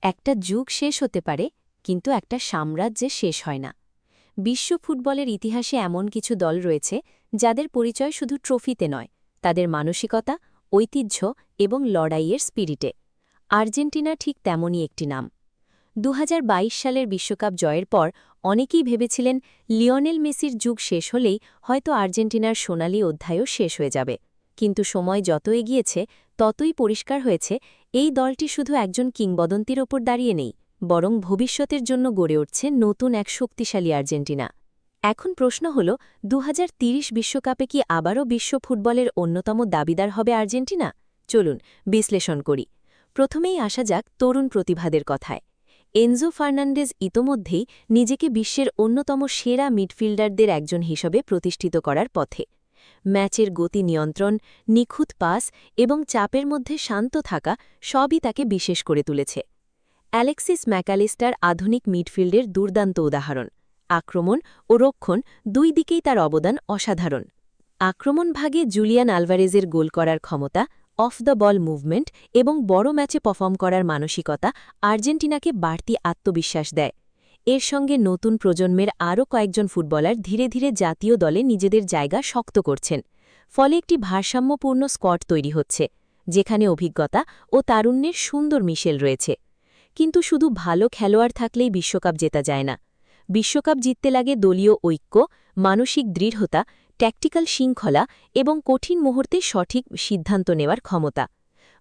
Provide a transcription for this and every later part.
একটা যুগ শেষ হতে পারে, কিন্তু একটা সাম্রাজ্যের শেষ হয় না। বিশ্ব ফুটবলের ইতিহাসে এমন কিছু দল রয়েছে যাদের পরিচয় শুধু ট্রফিতে নয়, তাদের মানসিকতা, ঐতিহ্য এবং লড়াইয়ের স্পিরিটে। আর্জেন্টিনা ঠিক তেমনই একটি নাম। ২০২২ সালের বিশ্বকাপ জয়ের পর অনেকেই ভেবেছিলেন লিওনেল মেসির যুগ শেষ হলেই হয়তো আর্জেন্টিনার সোনালি অধ্যায়ও শেষ হয়ে যাবে। কিন্তু সময় যত এগিয়েছে ততই পরিষ্কার হয়েছে এই দলটি শুধু একজন কিংবদন্তির ওপর দাঁড়িয়ে নেই, বরং ভবিষ্যতের জন্য গড়ে উঠছে নতুন এক শক্তিশালী আর্জেন্টিনা। এখন প্রশ্ন হল, ২০৩০ বিশ্বকাপে কি আবারও বিশ্ব ফুটবলের অন্যতম দাবিদার হবে আর্জেন্টিনা? চলুন বিশ্লেষণ করি। প্রথমেই আসা যাক তরুণ প্রতিভাদের কথায়। এনজো ফার্নান্ডেজ ইতোমধ্যেই নিজেকে বিশ্বের অন্যতম সেরা মিডফিল্ডারদের একজন হিসেবে প্রতিষ্ঠিত করার পথে। ম্যাচের গতি নিয়ন্ত্রণ, নিখুঁত পাস এবং চাপের মধ্যে শান্ত থাকা সবই তাকে বিশেষ করে তুলেছে। অ্যালেক্সিস ম্যাকালিস্টার আধুনিক মিডফিল্ডের দুর্দান্ত উদাহরণ। আক্রমণ ও রক্ষণ দুই দিকেই তার অবদান অসাধারণ। আক্রমণ ভাগে জুলিয়ান আলভারেজের গোল করার ক্ষমতা, অফ দ্য বল মুভমেন্ট এবং বড় ম্যাচে পারফর্ম করার মানসিকতা আর্জেন্টিনাকে বাড়তি আত্মবিশ্বাস দেয়। এর সঙ্গে নতুন প্রজন্মের আরও কয়েকজন ফুটবলার ধীরে ধীরে জাতীয় দলে নিজেদের জায়গা শক্ত করছেন। ফলে একটি ভারসাম্যপূর্ণ স্কোয়াড তৈরি হচ্ছে, যেখানে অভিজ্ঞতা ও তারুণ্যের সুন্দর মিশেল রয়েছে। কিন্তু শুধু ভালো খেলোয়াড় থাকলেই বিশ্বকাপ জেতা যায় না। বিশ্বকাপ জিততে লাগে দলীয় ঐক্য, মানসিক দৃঢ়তা, ট্যাকটিক্যাল শৃঙ্খলা এবং কঠিন মুহূর্তে সঠিক সিদ্ধান্ত নেওয়ার ক্ষমতা।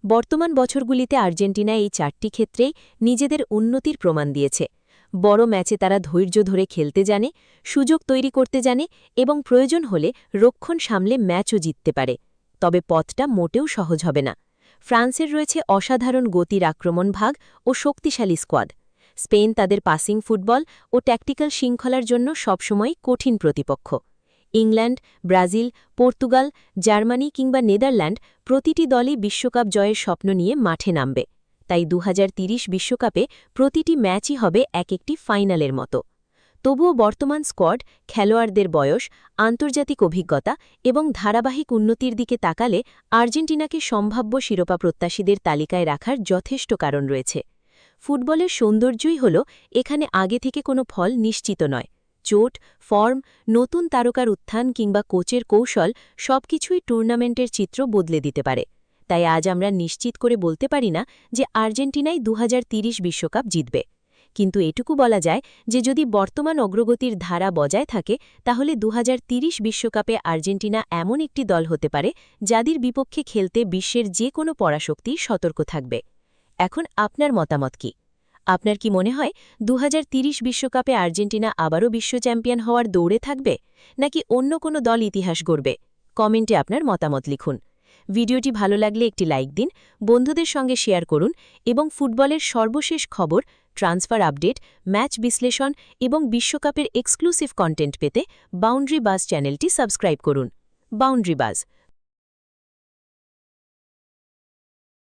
বর্তমান বছরগুলিতে আর্জেন্টিনা এই চারটি ক্ষেত্রেই নিজেদের উন্নতির প্রমাণ দিয়েছে। বড় ম্যাচে তারা ধৈর্য ধরে খেলতে জানে, সুযোগ তৈরি করতে জানে এবং প্রয়োজন হলে রক্ষণ সামলে ম্যাচও জিততে পারে। তবে পথটা মোটেও সহজ হবে না। ফ্রান্সের রয়েছে অসাধারণ গতির আক্রমণ ভাগ ও শক্তিশালী স্কোয়াড। স্পেন তাদের পাসিং ফুটবল ও ট্যাকটিক্যাল শৃঙ্খলার জন্য সবসময় কঠিন প্রতিপক্ষ। ইংল্যান্ড, ব্রাজিল, পর্তুগাল, জার্মানি কিংবা নেদারল্যান্ড প্রতিটি দলই বিশ্বকাপ জয়ের স্বপ্ন নিয়ে মাঠে নামবে। তাই ২০৩০ বিশ্বকাপে প্রতিটি ম্যাচই হবে এক একটি ফাইনালের মতো। তবুও বর্তমান স্কোয়াড, খেলোয়াড়দের বয়স, আন্তর্জাতিক অভিজ্ঞতা এবং ধারাবাহিক উন্নতির দিকে তাকালে আর্জেন্টিনাকে সম্ভাব্য শিরোপা প্রত্যাশীদের তালিকায় রাখার যথেষ্ট কারণ রয়েছে। ফুটবলের সৌন্দর্যই হল এখানে আগে থেকে কোনো ফল নিশ্চিত নয়। চোট, ফর্ম, নতুন তারকার উত্থান কিংবা কোচের কৌশল সবকিছুই টুর্নামেন্টের চিত্র বদলে দিতে পারে। তাই আজ আমরা নিশ্চিত করে বলতে পারি না যে আর্জেন্টিনাই ২০৩০ বিশ্বকাপ জিতবে। কিন্তু এটুকু বলা যায় যে যদি বর্তমান অগ্রগতির ধারা বজায় থাকে, তাহলে ২০৩০ বিশ্বকাপে আর্জেন্টিনা এমন একটি দল হতে পারে যাদের বিপক্ষে খেলতে বিশ্বের যে কোনো পরাশক্তি সতর্ক থাকবে। এখন আপনার মতামত কি? আপনার কি মনে হয় ২০৩০ বিশ্বকাপে আর্জেন্টিনা আবারও বিশ্ব চ্যাম্পিয়ন হওয়ার দৌড়ে থাকবে, নাকি অন্য কোনো দল ইতিহাস গড়বে? কমেন্টে আপনার মতামত লিখুন। ভিডিওটি ভালো লাগলে একটি লাইক দিন, বন্ধুদের সঙ্গে শেয়ার করুন এবং ফুটবলের সর্বশেষ খবর, ট্রান্সফার আপডেট, ম্যাচ বিশ্লেষণ এবং বিশ্বকাপের এক্সক্লুসিভ কন্টেন্ট পেতে বাউন্ডারি বাজ চ্যানেলটি সাবস্ক্রাইব করুন। বাউন্ডারি বাজ,